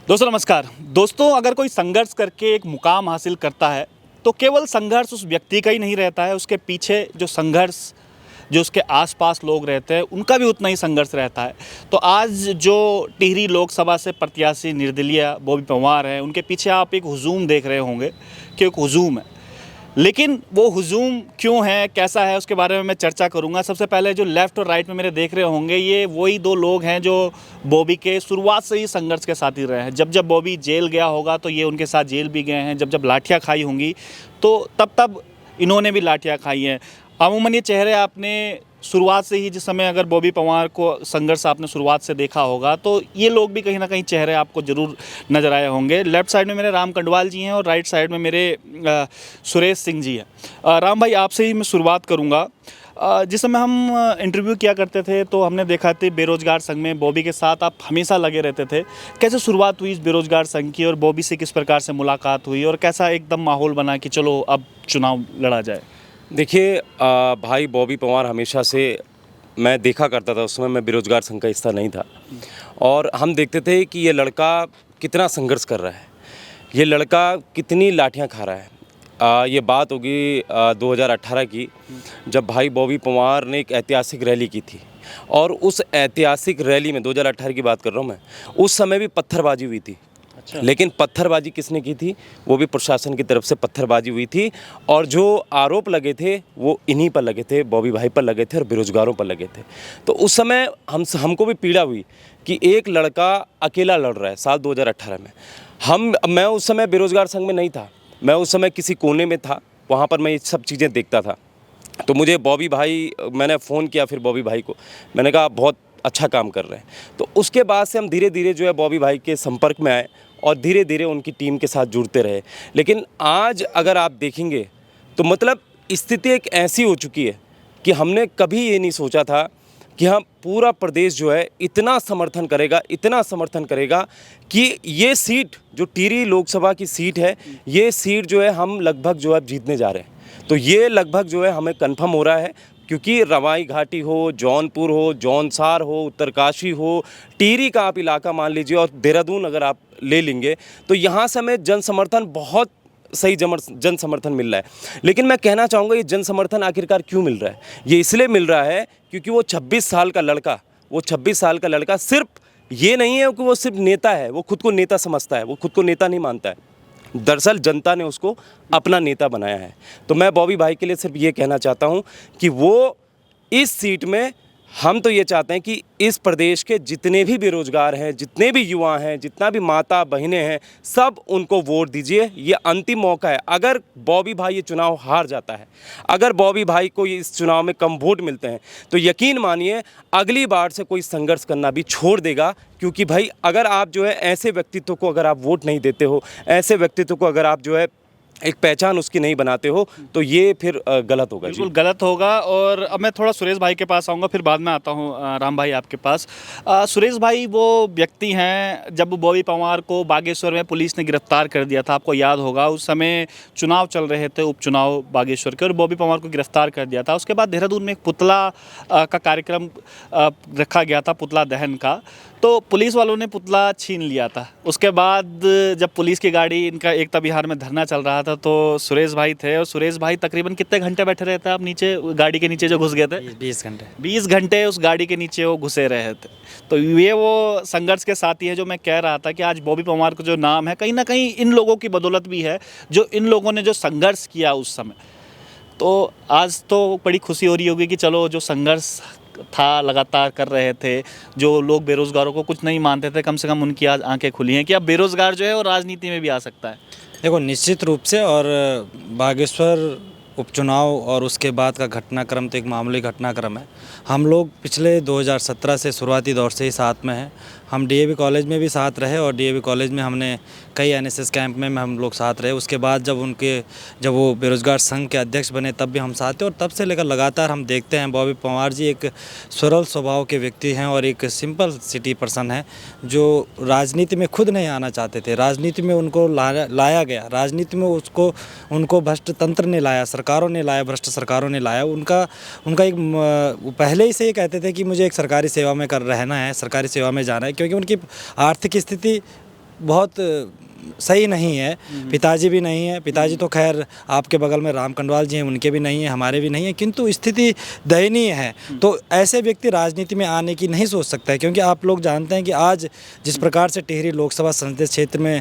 दोस्तों नमस्कार। दोस्तों अगर कोई संघर्ष करके एक मुकाम हासिल करता है तो केवल संघर्ष उस व्यक्ति का ही नहीं रहता है, उसके पीछे जो संघर्ष जो उसके आसपास लोग रहते हैं उनका भी उतना ही संघर्ष रहता है। तो आज जो टिहरी लोकसभा से प्रत्याशी निर्दलीय बॉबी पंवार हैं, उनके पीछे आप एक हुजूम देख रहे होंगे कि एक हुजूम है। लेकिन वो हुजूम क्यों है, कैसा है, उसके बारे में मैं चर्चा करूंगा। सबसे पहले जो लेफ़्ट और राइट में मेरे देख रहे होंगे, ये वही दो लोग हैं जो बॉबी के शुरुआत से ही संघर्ष के साथी रहे हैं। जब जब बॉबी जेल गया होगा तो ये उनके साथ जेल भी गए हैं, जब जब लाठियाँ खाई होंगी तो तब तब इन्होंने भी लाठियाँ खाई हैं। अमूमन ये चेहरे आपने शुरुआत से ही, जिस समय अगर बॉबी पंवार को संघर्ष आपने शुरुआत से देखा होगा तो ये लोग भी कहीं ना कहीं चेहरे आपको ज़रूर नज़र आए होंगे। लेफ़्ट साइड में मेरे राम कंडवाल जी हैं और राइट साइड में मेरे सुरेश सिंह जी हैं। राम भाई, आपसे ही मैं शुरुआत करूंगा। जिस समय हम इंटरव्यू किया करते थे तो हमने देखा था बेरोजगार संघ में बॉबी के साथ आप हमेशा लगे रहते थे। कैसे शुरुआत हुई इस बेरोजगार संघ की और बॉबी से किस प्रकार से मुलाकात हुई और कैसा एकदम माहौल बना कि चलो अब चुनाव लड़ा जाए? देखिए भाई बॉबी पंवार हमेशा से मैं देखा करता था। उस समय मैं बेरोजगार संघ का हिस्सा नहीं था और हम देखते थे कि ये लड़का कितना संघर्ष कर रहा है, ये लड़का कितनी लाठियां खा रहा है। ये बात होगी 2018 की, जब भाई बॉबी पंवार ने एक ऐतिहासिक रैली की थी और उस ऐतिहासिक रैली में 2018 की बात कर रहा हूँ मैं, उस समय भी पत्थरबाजी हुई थी। अच्छा। लेकिन पत्थरबाजी किसने की थी? वो भी प्रशासन की तरफ से पत्थरबाजी हुई थी और जो आरोप लगे थे वो इन्हीं पर लगे थे, बॉबी भाई पर लगे थे और बेरोजगारों पर लगे थे। तो उस समय हमको भी पीड़ा हुई कि एक लड़का अकेला लड़ रहा है साल 2018 में। मैं उस समय बेरोजगार संघ में नहीं था, मैं उस समय किसी कोने में था, वहाँ पर मैं ये सब चीज़ें देखता था। तो मुझे बॉबी भाई, मैंने फ़ोन किया फिर बॉबी भाई को, मैंने कहा बहुत अच्छा काम कर रहे हैं। तो उसके बाद से हम धीरे धीरे जो है बॉबी भाई के संपर्क में आए और धीरे धीरे उनकी टीम के साथ जुड़ते रहे। लेकिन आज अगर आप देखेंगे तो मतलब स्थिति एक ऐसी हो चुकी है कि हमने कभी ये नहीं सोचा था कि हम पूरा प्रदेश जो है इतना समर्थन करेगा, इतना समर्थन करेगा कि ये सीट जो टिहरी लोकसभा की सीट है, ये सीट जो है हम लगभग जो है जीतने जा रहे हैं। तो ये लगभग जो है हमें कंफर्म हो रहा है, क्योंकि रवाई घाटी हो, जौनपुर हो, जौनसार हो, उत्तरकाशी हो, टिहरी का आप इलाका मान लीजिए और देहरादून अगर आप ले लेंगे तो यहाँ से हमें जन समर्थन बहुत सही जन समर्थन मिल रहा है। लेकिन मैं कहना चाहूँगा ये जन समर्थन आखिरकार क्यों मिल रहा है? ये इसलिए मिल रहा है क्योंकि वो 26 साल का लड़का सिर्फ ये नहीं है कि वो सिर्फ नेता है, वो खुद को नेता समझता है, वो खुद को नेता नहीं मानता है। दरअसल जनता ने उसको अपना नेता बनाया है। तो मैं बॉबी भाई के लिए सिर्फ ये कहना चाहता हूँ कि वो इस सीट में, हम तो ये चाहते हैं कि इस प्रदेश के जितने भी बेरोजगार हैं, जितने भी युवा हैं, जितना भी माता बहनें हैं, सब उनको वोट दीजिए। ये अंतिम मौका है। अगर बॉबी भाई ये चुनाव हार जाता है, अगर बॉबी भाई को इस चुनाव में कम वोट मिलते हैं तो यकीन मानिए अगली बार से कोई संघर्ष करना भी छोड़ देगा। क्योंकि भाई अगर आप जो है ऐसे व्यक्तित्व को अगर आप वोट नहीं देते हो, ऐसे व्यक्तित्व को अगर आप जो है एक पहचान उसकी नहीं बनाते हो तो ये फिर गलत होगा। बिल्कुल गलत होगा। और अब मैं थोड़ा सुरेश भाई के पास आऊँगा, फिर बाद में आता हूँ राम भाई आपके पास। सुरेश भाई वो व्यक्ति हैं, जब बॉबी पंवार को बागेश्वर में पुलिस ने गिरफ्तार कर दिया था, आपको याद होगा, उस समय चुनाव चल रहे थे, उपचुनाव बागेश्वर के, और बॉबी पंवार को गिरफ्तार कर दिया था। उसके बाद देहरादून में एक पुतला का कार्यक्रम रखा गया था, पुतला दहन का। तो पुलिस वालों ने पुतला छीन लिया था। उसके बाद जब पुलिस की गाड़ी, इनका एकता विहार में धरना चल रहा था, तो सुरेश भाई थे, और सुरेश भाई तकरीबन कितने घंटे बैठे रहे थे आप नीचे, गाड़ी के नीचे जो घुस गए थे? 20 घंटे उस गाड़ी के नीचे वो घुसे रहे थे। तो ये वो संघर्ष के साथी है जो मैं कह रहा था कि आज बॉबी पंवार का जो नाम है कहीं ना कहीं इन लोगों की बदौलत भी है, जो इन लोगों ने जो संघर्ष किया उस समय। तो आज तो बड़ी खुशी हो रही होगी कि चलो जो संघर्ष था लगातार कर रहे थे, जो लोग बेरोजगारों को कुछ नहीं मानते थे, कम से कम उनकी आज आंखें खुली हैं कि अब बेरोजगार जो है वो राजनीति में भी आ सकता है। देखो, निश्चित रूप से। और बागेश्वर उपचुनाव और उसके बाद का घटनाक्रम तो एक मामूली घटनाक्रम है। हम लोग पिछले 2017 से शुरुआती दौर से ही साथ में हैं। हम डीएवी कॉलेज में भी साथ रहे और डीएवी कॉलेज में हमने कई एनएसएस कैंप में हम लोग साथ रहे। उसके बाद जब वो बेरोजगार संघ के अध्यक्ष बने तब भी हम साथ थे, और तब से लेकर लगातार हम देखते हैं बॉबी पंवार जी एक सरल स्वभाव के व्यक्ति हैं और एक सिंपल सिटी पर्सन है जो राजनीति में खुद नहीं आना चाहते थे। राजनीति में उनको लाया गया, राजनीति में उनको भ्रष्ट तंत्र ने लाया, सरकारों ने लाया, भ्रष्ट सरकारों ने लाया। उनका एक पहले ही से ये कहते थे कि मुझे एक सरकारी सेवा में रहना है, सरकारी सेवा में जाना है, क्योंकि उनकी आर्थिक स्थिति बहुत सही नहीं है। पिताजी भी नहीं है, पिताजी तो खैर आपके बगल में राम कंडवाल जी हैं, उनके भी नहीं है, हमारे भी नहीं है, किंतु स्थिति दयनीय है। तो ऐसे व्यक्ति राजनीति में आने की नहीं सोच सकता है, क्योंकि आप लोग जानते हैं कि आज जिस प्रकार से टिहरी लोकसभा संसदीय क्षेत्र में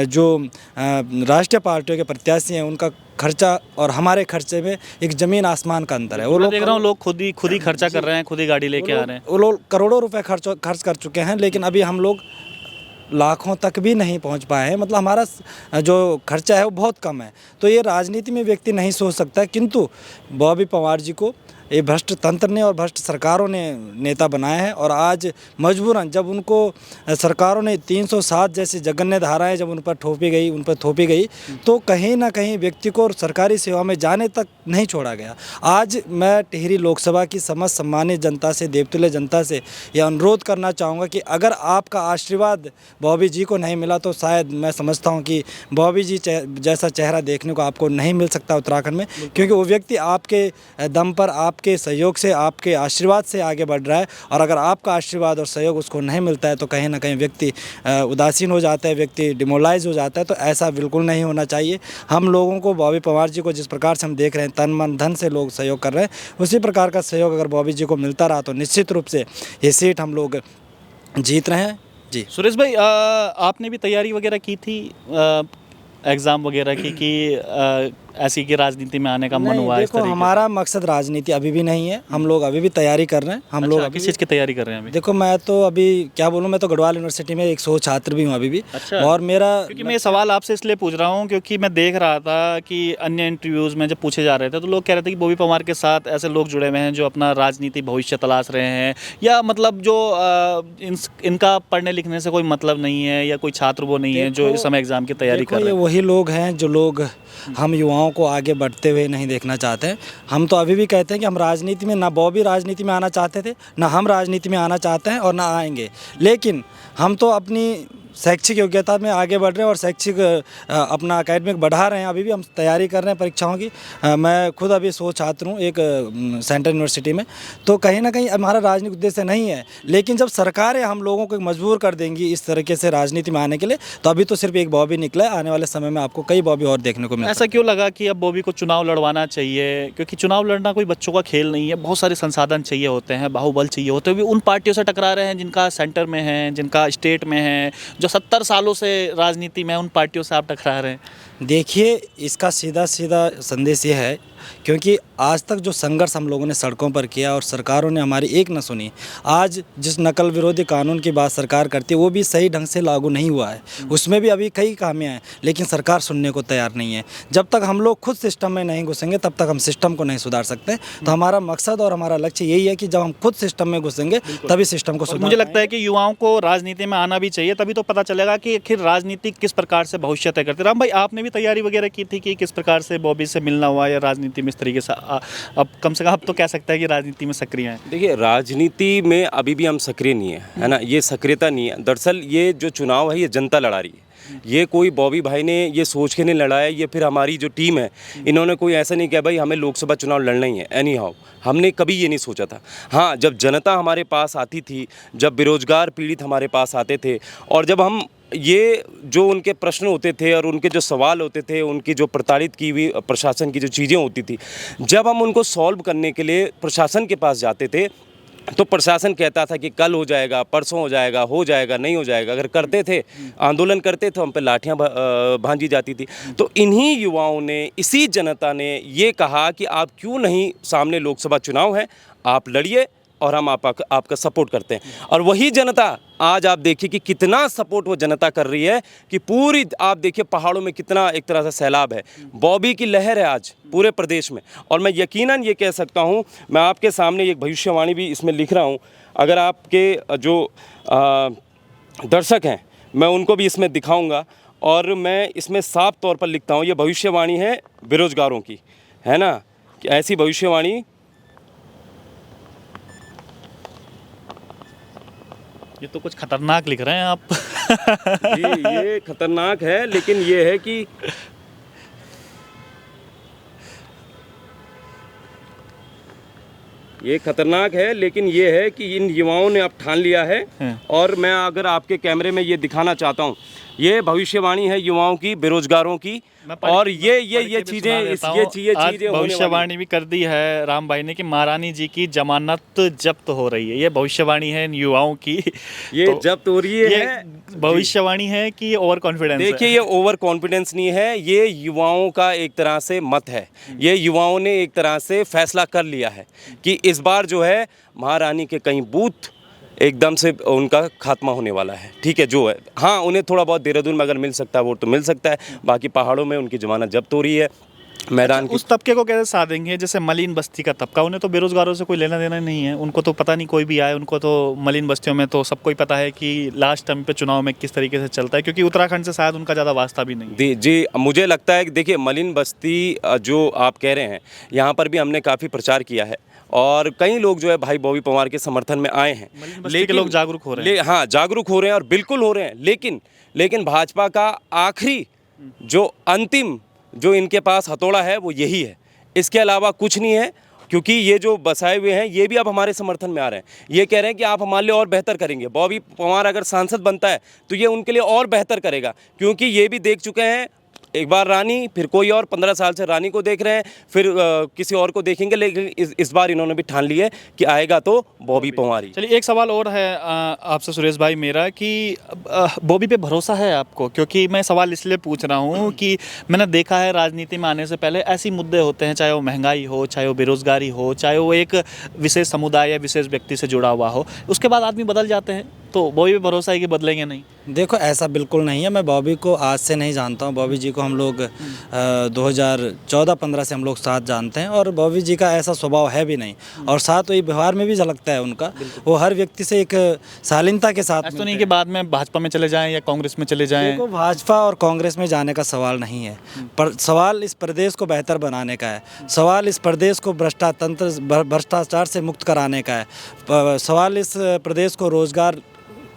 जो राष्ट्रीय पार्टियों के प्रत्याशी हैं उनका खर्चा और हमारे खर्चे में एक ज़मीन आसमान का अंतर है। वो मैं लोग देख रहा हूँ लोग खुद ही खर्चा कर रहे हैं, खुद ही गाड़ी लेके आ रहे हैं। वो लोग करोड़ों रुपए खर्च कर चुके हैं, लेकिन अभी हम लोग लाखों तक भी नहीं पहुंच पाए हैं। मतलब हमारा जो खर्चा है वो बहुत कम है। तो ये राजनीति में व्यक्ति नहीं सोच सकता है, किंतु बॉबी पवार जी को ये भ्रष्ट तंत्र ने और भ्रष्ट सरकारों ने नेता बनाया है। और आज मजबूरन जब उनको सरकारों ने 307 जैसी जघन्य धाराएं जब उन पर थोपी गई तो कहीं ना कहीं व्यक्ति को सरकारी सेवा में जाने तक नहीं छोड़ा गया। आज मैं टिहरी लोकसभा की समस्त सम्मानित जनता से, देवतुल्य जनता से यह अनुरोध करना चाहूँगा कि अगर आपका आशीर्वाद बॉबी जी को नहीं मिला तो शायद मैं समझता हूँ कि बॉबी जी जैसा चेहरा देखने को आपको नहीं मिल सकता उत्तराखंड में, क्योंकि वो व्यक्ति आपके दम पर, आपके सहयोग से, आपके आशीर्वाद से आगे बढ़ रहा है। और अगर आपका आशीर्वाद और सहयोग उसको नहीं मिलता है तो कहीं ना कहीं व्यक्ति उदासीन हो जाता है, व्यक्ति डिमोरलाइज हो जाता है। तो ऐसा बिल्कुल नहीं होना चाहिए। हम लोगों को, बॉबी पवार जी को जिस प्रकार से हम देख रहे हैं तन मन धन से लोग सहयोग कर रहे हैं, उसी प्रकार का सहयोग अगर बॉबी जी को मिलता रहा तो निश्चित रूप से ये सीट हम लोग जीत रहे हैं। जी सुरेश भाई, आपने भी तैयारी वगैरह की थी एग्ज़ाम वगैरह की कि ऐसी की राजनीति में आने का मन नहीं, हुआ? इस देखो तरीके हमारा मकसद राजनीति अभी भी नहीं है। हम लोग अभी भी तैयारी कर रहे हैं। हम लोग किस चीज़ की तैयारी कर रहे हैं अभी? देखो मैं तो अभी क्या बोलूँ, मैं तो गढ़वाल यूनिवर्सिटी में 100 छात्र भी हूँ अभी भी। अच्छा। और मेरा, क्योंकि मैं ये सवाल आपसे इसलिए पूछ रहा हूँ क्योंकि मैं देख रहा था कि अन्य इंटरव्यूज़ में जब पूछे जा रहे थे तो लोग कह रहे थे कि बॉबी पवार के साथ ऐसे लोग जुड़े हुए हैं जो अपना राजनीति भविष्य तलाश रहे हैं, या मतलब जो इनका पढ़ने लिखने से कोई मतलब नहीं है, या कोई छात्र वो नहीं है जो इस समय एग्ज़ाम की तैयारी कर रहे ये हैं। वही लोग हैं जो लोग हम युवाओं को आगे बढ़ते हुए नहीं देखना चाहते हैं। हम तो अभी भी कहते हैं कि हम राजनीति में, ना बॉबी राजनीति में आना चाहते थे, ना हम राजनीति में आना चाहते हैं और ना आएंगे, लेकिन हम तो अपनी शैक्षिक योग्यता में आगे बढ़ रहे हैं और शैक्षिक अपना एकेडमिक बढ़ा रहे हैं। अभी भी हम तैयारी कर रहे हैं परीक्षाओं की। मैं खुद अभी 100 छात्र हूँ एक सेंट्रल यूनिवर्सिटी में। तो कहीं ना कहीं हमारा राजनीतिक उद्देश्य नहीं है, लेकिन जब सरकारें हम लोगों को मजबूर कर देंगी इस तरीके से राजनीति में आने के लिए, तो अभी तो सिर्फ एक बॉबी निकला है। आने वाले समय में आपको कई बॉबी और देखने को मिलेगा। ऐसा क्यों लगा कि अब बॉबी को चुनाव लड़वाना चाहिए? क्योंकि चुनाव लड़ना कोई बच्चों का खेल नहीं है, बहुत सारे संसाधन चाहिए होते हैं, बाहुबल चाहिए होते हैं। उन पार्टियों से टकरा रहे हैं जिनका सेंटर में है, जिनका स्टेट में है, जो 70 सालों से राजनीति में, उन पार्टियों से आप टकरा रहे हैं। देखिए, इसका सीधा सीधा संदेश ये है, क्योंकि आज तक जो संघर्ष हम लोगों ने सड़कों पर किया और सरकारों ने हमारी एक न सुनी। आज जिस नकल विरोधी कानून की बात सरकार करती है वो भी सही ढंग से लागू नहीं हुआ है, उसमें भी अभी कई खामियां हैं, लेकिन सरकार सुनने को तैयार नहीं है। जब तक हम लोग खुद सिस्टम में नहीं घुसेंगे तब तक हम सिस्टम को नहीं सुधार सकते। तो हमारा मकसद और हमारा लक्ष्य यही है कि जब हम खुद सिस्टम में घुसेंगे तभी सिस्टम को सुधार। मुझे लगता है कि युवाओं को राजनीति में आना भी चाहिए, तभी तो पता चलेगा कि आखिर राजनीति किस प्रकार से भविष्य तय करती है। राम भाई, आपने भी तैयारी वगैरह की थी कि किस प्रकार से बॉबी से मिलना हुआ या राजनीति में इस तरीके से अब कम से कम अब तो कह सकता है कि राजनीति में सक्रिय हैं? देखिए, राजनीति में अभी भी हम सक्रिय नहीं है ना, ये सक्रियता नहीं है। दरअसल ये जो चुनाव है ये जनता लड़ा रही है। ये कोई बॉबी भाई ने ये सोच के नहीं लड़ा है, ये फिर हमारी जो टीम है इन्होंने कोई ऐसा नहीं किया भाई हमें लोकसभा चुनाव लड़ना ही है एनी हाउ। हमने कभी ये नहीं सोचा था। हाँ, जब जनता हमारे पास आती थी, जब बेरोजगार पीड़ित हमारे पास आते थे, और जब हम ये जो उनके प्रश्न होते थे और उनके जो सवाल होते थे, उनकी जो प्रताड़ित की हुई प्रशासन की जो चीज़ें होती थी, जब हम उनको सॉल्व करने के लिए प्रशासन के पास जाते थे तो प्रशासन कहता था कि कल हो जाएगा, परसों हो जाएगा, नहीं हो जाएगा। अगर करते थे, आंदोलन करते तो हम पे लाठियाँ भांजी जाती थी। तो इन्हीं युवाओं ने, इसी जनता ने ये कहा कि आप क्यों नहीं, सामने लोकसभा चुनाव है, आप लड़िए और हम आपका सपोर्ट करते हैं। और वही जनता आज आप देखिए कि कितना सपोर्ट वो जनता कर रही है कि पूरी, आप देखिए पहाड़ों में कितना एक तरह से सैलाब है, बॉबी की लहर है आज पूरे प्रदेश में। और मैं यकीनन ये कह सकता हूँ, मैं आपके सामने एक भविष्यवाणी भी इसमें लिख रहा हूँ, अगर आपके जो दर्शक हैं मैं उनको भी इसमें दिखाऊँगा, और मैं इसमें साफ तौर पर लिखता हूँ, ये भविष्यवाणी है बेरोजगारों की, है ना, कि ऐसी भविष्यवाणी। ये तो कुछ खतरनाक लिख रहे हैं आप। जी, ये खतरनाक है, लेकिन ये है कि ये है कि इन युवाओं ने अब ठान लिया है। और मैं अगर आपके कैमरे में ये दिखाना चाहता हूँ, ये भविष्यवाणी है युवाओं की, बेरोजगारों की, और ये चीजें भविष्यवाणी भी कर दी है राम भाई ने कि महारानी जी की जमानत जब्त हो रही है। ये भविष्यवाणी है इन युवाओं की। ये तो जब्त हो रही ये है। भविष्यवाणी है कि ओवर कॉन्फिडेंस है? देखिए, ये ओवर कॉन्फिडेंस नहीं है, ये युवाओं का एक तरह से मत है। ये युवाओं ने एक तरह से फैसला कर लिया है कि इस बार जो है महारानी के कई बूथ एकदम से उनका खात्मा होने वाला है। ठीक है, जो है, हाँ, उन्हें थोड़ा बहुत देहरादून में अगर मिल सकता है वोट तो मिल सकता है, बाकी पहाड़ों में उनकी जमानत जब्त हो रही है। मैदान उस तबके को कैसे साथ देंगे? जैसे मलिन बस्ती का तबका, उन्हें तो बेरोजगारों से कोई लेना देना नहीं है, उनको तो पता नहीं कोई भी आए, उनको तो मलिन बस्तियों में तो सबको ही पता है कि लास्ट टाइम पे चुनाव में किस तरीके से चलता है, क्योंकि उत्तराखंड से शायद उनका ज़्यादा वास्ता भी नहीं। जी, मुझे लगता है कि देखिए, मलिन बस्ती जो आप कह रहे हैं, यहाँ पर भी हमने काफ़ी प्रचार किया है और कई लोग जो है भाई बॉबी पवार के समर्थन में आए हैं। मलिन बस्ती के लोग जागरूक हो रहे हैं। हाँ, जागरूक हो रहे हैं और बिल्कुल हो रहे हैं, लेकिन भाजपा का आखिरी जो अंतिम जो इनके पास हथौड़ा है वो यही है, इसके अलावा कुछ नहीं है। क्योंकि ये जो बसाए हुए हैं ये भी अब हमारे समर्थन में आ रहे हैं, ये कह रहे हैं कि आप हमारे लिए और बेहतर करेंगे। बॉबी पवार अगर सांसद बनता है तो ये उनके लिए और बेहतर करेगा, क्योंकि ये भी देख चुके हैं, एक बार रानी, फिर कोई और, 15 साल से रानी को देख रहे हैं, फिर किसी और को देखेंगे, लेकिन इस बार इन्होंने भी ठान ली है कि आएगा तो बॉबी पवार ही। चलिए, एक सवाल और है आपसे सुरेश भाई मेरा कि बॉबी पे भरोसा है आपको? क्योंकि मैं सवाल इसलिए पूछ रहा हूँ कि मैंने देखा है राजनीति में आने से पहले ऐसी मुद्दे होते हैं, चाहे वो महंगाई हो, चाहे वो बेरोजगारी हो, चाहे वो एक विशेष समुदाय या विशेष व्यक्ति से जुड़ा हुआ हो, उसके बाद आदमी बदल जाते हैं। तो बॉबी पे भरोसा है कि बदलेंगे नहीं? देखो, ऐसा बिल्कुल नहीं है। मैं बॉबी को आज से नहीं जानता हूँ। बॉबी जी को हम लोग 2014-15 से हम लोग साथ जानते हैं और बॉबी जी का ऐसा स्वभाव है भी नहीं, और साथ वही व्यवहार में भी झलकता है उनका। वो हर व्यक्ति से एक शालीनता के साथ। ऐसा तो नहीं कि बाद में भाजपा में चले जाएं या कांग्रेस में चले जाएं? देखो, भाजपा और कांग्रेस में जाने का सवाल नहीं है, पर सवाल इस प्रदेश को बेहतर बनाने का है, सवाल इस प्रदेश को भ्रष्टाचार से मुक्त कराने का है, सवाल इस प्रदेश को रोजगार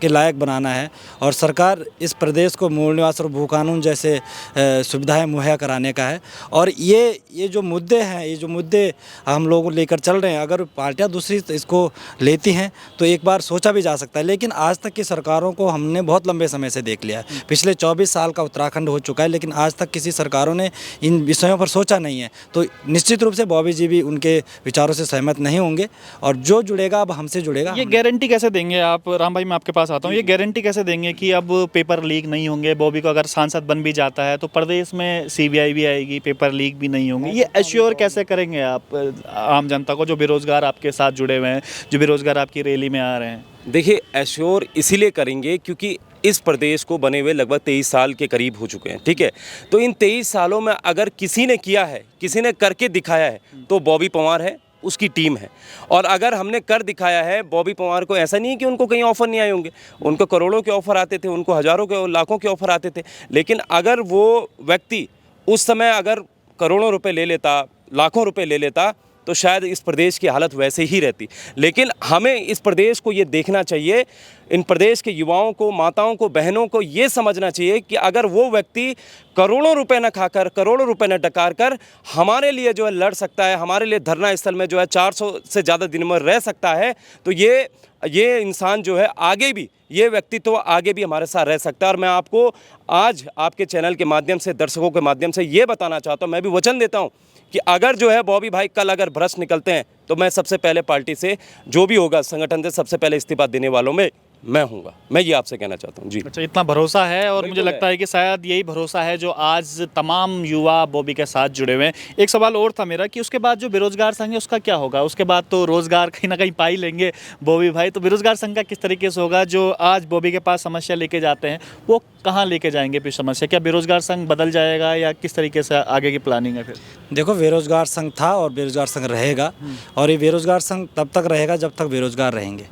के लायक बनाना है, और सरकार इस प्रदेश को मूल निवास और भू कानून जैसे सुविधाएं मुहैया कराने का है। और ये जो मुद्दे हैं, ये जो मुद्दे हम लोग लेकर चल रहे हैं, अगर पार्टियां दूसरी इसको लेती हैं तो एक बार सोचा भी जा सकता है। लेकिन आज तक की सरकारों को हमने बहुत लंबे समय से देख लिया है। पिछले 24 साल का उत्तराखंड हो चुका है, लेकिन आज तक किसी सरकारों ने इन विषयों पर सोचा नहीं है। तो निश्चित रूप से बॉबी जी भी उनके विचारों से सहमत नहीं होंगे, और जो जुड़ेगा अब हमसे जुड़ेगा। ये गारंटी कैसे देंगे आप? राम भाई, मैं आपके पास आता हूँ। ये गारंटी कैसे देंगे कि अब पेपर लीक नहीं होंगे? बॉबी को अगर सांसद बन भी जाता है तो प्रदेश में सीबीआई भी आएगी, पेपर लीक भी नहीं होंगे। ये एश्योर कैसे करेंगे आप आम जनता को, जो बेरोजगार आपके साथ जुड़े हुए हैं, जो बेरोजगार आपकी रैली में आ रहे हैं? देखिए, एश्योर इसीलिए करेंगे क्योंकि इस प्रदेश को बने हुए लगभग 23 साल के करीब हो चुके हैं। ठीक है, तो इन 23 सालों में अगर किसी ने किया है, किसी ने करके दिखाया है, तो बॉबी पवार है, उसकी टीम है। और अगर हमने कर दिखाया है, बॉबी पवार को ऐसा नहीं है कि उनको कहीं ऑफ़र नहीं आए होंगे, उनको करोड़ों के ऑफ़र आते थे, उनको हज़ारों के लाखों के ऑफ़र आते थे। लेकिन अगर वो व्यक्ति उस समय अगर करोड़ों रुपए ले लेता, लाखों रुपए ले लेता, तो शायद इस प्रदेश की हालत वैसे ही रहती। लेकिन हमें इस प्रदेश को ये देखना चाहिए, इन प्रदेश के युवाओं को, माताओं को, बहनों को ये समझना चाहिए कि अगर वो व्यक्ति करोड़ों रुपए न खाकर, करोड़ों रुपए न डकार कर हमारे लिए जो है लड़ सकता है, हमारे लिए धरना स्थल में जो है 400 से ज़्यादा दिन में रह सकता है, तो ये इंसान जो है आगे भी, ये व्यक्तित्व आगे भी हमारे साथ रह सकता है। और मैं आपको आज आपके चैनल के माध्यम से, दर्शकों के माध्यम से ये बताना चाहता हूँ, मैं भी वचन देता हूँ कि अगर जो है बॉबी भाई कल अगर भ्रष्ट निकलते हैं तो मैं सबसे पहले पार्टी से, जो भी होगा संगठन से, सबसे पहले इस्तीफा देने वालों में मैं हूँगा। मैं ये आपसे कहना चाहता हूँ जी। अच्छा, इतना भरोसा है, और मुझे लगता है कि शायद यही भरोसा है जो आज तमाम युवा बॉबी के साथ जुड़े हुए हैं। एक सवाल और था मेरा कि उसके बाद जो बेरोजगार संघ है उसका क्या होगा? उसके बाद तो रोजगार कहीं ना कहीं पा ही लेंगे बॉबी भाई, तो बेरोजगार संघ का किस तरीके से होगा? जो आज बॉबी के पास समस्या लेके जाते हैं वो कहाँ लेके जाएंगे फिर समस्या? क्या बेरोजगार संघ बदल जाएगा या किस तरीके से आगे की प्लानिंग है फिर? देखो, बेरोजगार संघ था और बेरोजगार संघ रहेगा, और ये बेरोजगार संघ तब तक रहेगा जब तक बेरोजगार रहेंगे।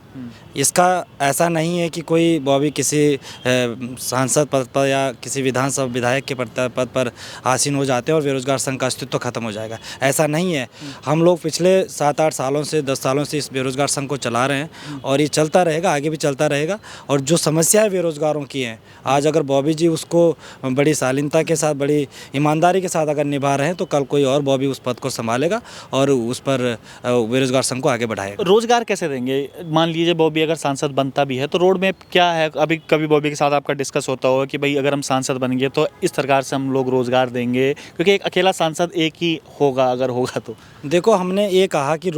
इसका ऐसा नहीं है कि कोई बॉबी किसी सांसद पद पर या किसी विधानसभा विधायक के पद पर आसीन हो जाते हैं और बेरोजगार संघ का अस्तित्व खत्म हो जाएगा, ऐसा नहीं है। हम लोग पिछले 7-8 सालों से, 10 सालों से इस बेरोजगार संघ को चला रहे हैं, और ये चलता रहेगा, आगे भी चलता रहेगा। और जो समस्याएं बेरोजगारों की हैं, आज अगर बॉबी जी उसको बड़ी शालीनता के साथ, बड़ी ईमानदारी के साथ अगर निभा रहे हैं, तो कल कोई और बॉबी उस पद को संभालेगा और उस पर बेरोजगार संघ को आगे बढ़ाएगा। रोजगार कैसे देंगे? मान लीजिए लीजिए बॉबी अगर सांसद बनता भी है तो रोड मैप क्या है? अभी कभी बॉबी के साथ आपका डिस्कस होता होगा कि भाई अगर हम सांसद बन गए तो इस प्रकार से हम लोग रोज़गार देंगे, क्योंकि एक अकेला सांसद एक ही होगा अगर होगा तो। देखो, हमने ये कहा कि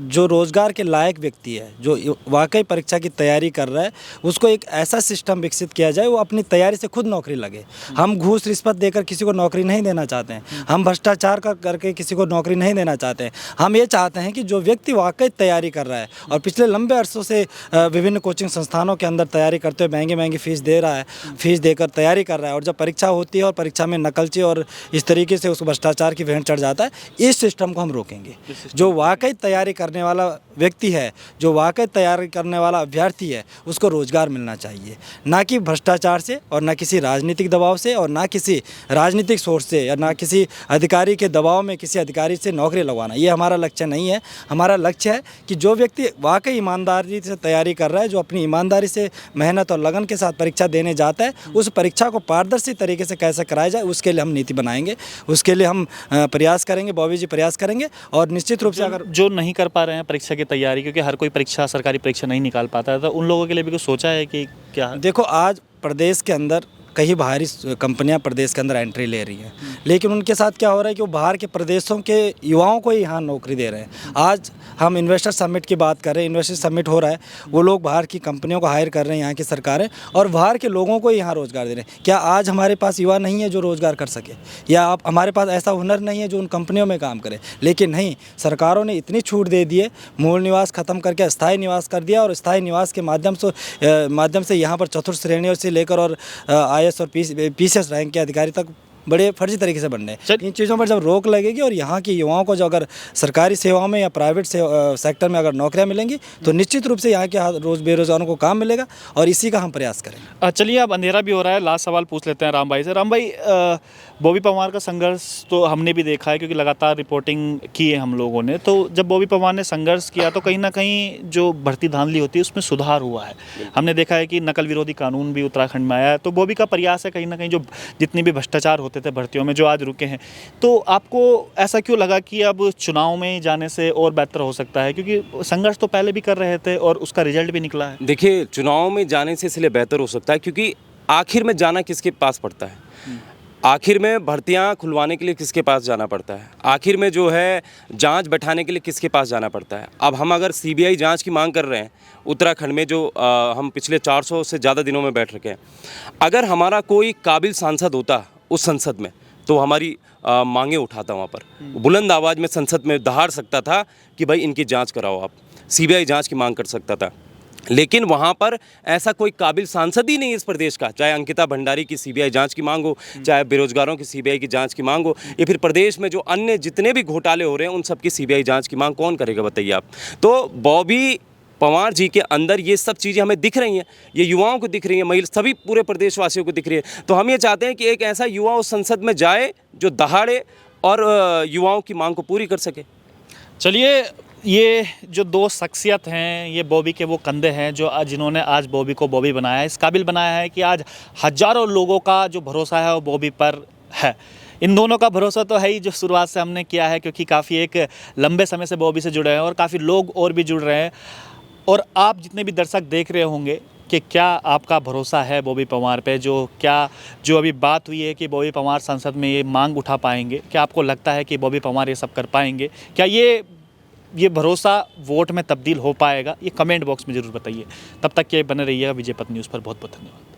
जो रोज़गार के लायक व्यक्ति है, जो वाकई परीक्षा की तैयारी कर रहा है, उसको एक ऐसा सिस्टम विकसित किया जाए वो अपनी तैयारी से खुद नौकरी लगे। हम घूस रिश्वत देकर किसी को नौकरी नहीं देना चाहते हैं, हम भ्रष्टाचार करके किसी को नौकरी नहीं देना चाहते हैं। हम ये चाहते हैं कि जो व्यक्ति वाकई तैयारी कर रहा है और पिछले लंबे अरसों से विभिन्न कोचिंग संस्थानों के अंदर तैयारी करते हुए महंगी महंगी फीस दे रहा है, फीस देकर तैयारी कर रहा है, और जब परीक्षा होती है और परीक्षा में नकलची और इस तरीके से उसको भ्रष्टाचार की भेंट चढ़ जाता है, इस सिस्टम को हम रोकेंगे। जो वाकई तैयारी करने वाला व्यक्ति है, जो वाकई तैयारी करने वाला अभ्यर्थी है, उसको रोजगार मिलना चाहिए, ना कि भ्रष्टाचार से और ना किसी राजनीतिक दबाव से और ना किसी राजनीतिक सोर्स से या ना किसी अधिकारी के दबाव में किसी अधिकारी से नौकरी लगवाना। ये हमारा लक्ष्य नहीं है। हमारा लक्ष्य है कि जो व्यक्ति वाकई ईमानदारी से तैयारी कर रहा है, जो अपनी ईमानदारी से मेहनत और लगन के साथ परीक्षा देने जाता है, उस परीक्षा को पारदर्शी तरीके से कैसे कराया जाए, उसके लिए हम नीति बनाएंगे, उसके लिए हम प्रयास करेंगे, बॉबी जी प्रयास करेंगे। और निश्चित रूप से अगर जो नहीं कर पा रहे हैं परीक्षा की तैयारी, क्योंकि हर कोई परीक्षा सरकारी परीक्षा नहीं निकाल पाता है, तो उन लोगों के लिए भी कुछ सोचा है कि क्या? देखो, आज प्रदेश के अंदर कई बाहरी कंपनियां प्रदेश के अंदर एंट्री ले रही हैं, लेकिन उनके साथ क्या हो रहा है कि वो बाहर के प्रदेशों के युवाओं को ही यहाँ नौकरी दे रहे हैं। आज हम इन्वेस्टर समिट की बात कर रहे हैं, इन्वेस्टर समिट हो रहा है, वो लोग बाहर की कंपनियों को हायर कर रहे हैं यहाँ की सरकारें, और बाहर के लोगों को ही यहाँ रोज़गार दे रहे हैं। क्या आज हमारे पास युवा नहीं है जो रोज़गार कर सके, या आप हमारे पास ऐसा हुनर नहीं है जो उन कंपनियों में काम करे? लेकिन नहीं, सरकारों ने इतनी छूट दे दी है, मूल निवास खत्म करके स्थायी निवास कर दिया, और स्थायी निवास के माध्यम से यहाँ पर चतुर्थ श्रेणियों से लेकर और IAS और PCS रैंक के अधिकारी तक बड़े फर्जी तरीके से बन रहे हैं। इन चीज़ों पर जब रोक लगेगी और यहाँ के युवाओं को जो अगर सरकारी सेवाओं में या प्राइवेट सेक्टर में अगर नौकरियाँ मिलेंगी, तो निश्चित रूप से यहाँ के बेरोजगारों को काम मिलेगा, और इसी का हम प्रयास करेंगे। चलिए, अब अंधेरा भी हो रहा है, लास्ट सवाल पूछ लेते हैं राम भाई से। राम भाई, बॉबी पवार का संघर्ष तो हमने भी देखा है, क्योंकि लगातार रिपोर्टिंग की है हम लोगों ने। तो जब बॉबी पवार ने संघर्ष किया तो कहीं ना कहीं जो भर्ती धांधली होती है उसमें सुधार हुआ है। हमने देखा है कि नकल विरोधी कानून भी उत्तराखंड में आया है। तो बॉबी का प्रयास है कहीं ना कहीं जो जितनी भी भ्रष्टाचार होते थे भर्तियों में, जो आज रुके हैं, तो आपको ऐसा क्यों लगा कि अब चुनाव में जाने से और बेहतर हो सकता है? क्योंकि संघर्ष तो पहले भी कर रहे थे और उसका रिजल्ट भी निकला है। देखिए, चुनाव में जाने से इसलिए बेहतर हो सकता है क्योंकि आखिर में जाना किसके पास पड़ता है? आखिर में भर्तियां खुलवाने के लिए किसके पास जाना पड़ता है? आखिर में जो है जांच बैठाने के लिए किसके पास जाना पड़ता है? अब हम अगर CBI जांच की मांग कर रहे हैं उत्तराखंड में, जो हम पिछले 400 से ज़्यादा दिनों में बैठ रखे हैं, अगर हमारा कोई काबिल सांसद होता उस संसद में, तो हमारी मांगे उठाता वहाँ पर, बुलंद आवाज़ में संसद में दहाड़ सकता था कि भाई इनकी जांच कराओ, आप CBI जांच की मांग कर सकता था। लेकिन वहाँ पर ऐसा कोई काबिल सांसद ही नहीं इस प्रदेश का, चाहे अंकिता भंडारी की CBI जांच की मांग हो, चाहे बेरोजगारों की CBI की जांच की मांग हो, या फिर प्रदेश में जो अन्य जितने भी घोटाले हो रहे हैं उन सब की CBI जांच की मांग कौन करेगा, बताइए आप? तो बॉबी पवार जी के अंदर ये सब चीज़ें हमें दिख रही हैं, ये युवाओं को दिख रही हैं, महिला सभी पूरे प्रदेशवासियों को दिख रही है। तो हम ये चाहते हैं कि एक ऐसा युवा उस संसद में जाए जो दहाड़े और युवाओं की मांग को पूरी कर सके। चलिए, ये जो दो शख्सियत हैं, ये बॉबी के वो कंधे हैं जो जिन्होंने आज बॉबी को बॉबी बनाया है, इस काबिल बनाया है कि आज हज़ारों लोगों का जो भरोसा है वो बॉबी पर है। इन दोनों का भरोसा तो है ही, जो शुरुआत से हमने किया है, क्योंकि काफ़ी एक लंबे समय से बॉबी से जुड़े हैं और काफ़ी लोग और भी जुड़ रहे हैं। और आप जितने भी दर्शक देख रहे होंगे कि क्या आपका भरोसा है बॉबी पवार पे? जो अभी बात हुई है कि बॉबी पवार संसद में ये मांग उठा पाएंगे, क्या आपको लगता है कि बॉबी पवार ये सब कर पाएंगे? क्या ये भरोसा वोट में तब्दील हो पाएगा? ये कमेंट बॉक्स में ज़रूर बताइए। तब तक के बने रहिएगा विजय पथ न्यूज़ पर। बहुत बहुत धन्यवाद।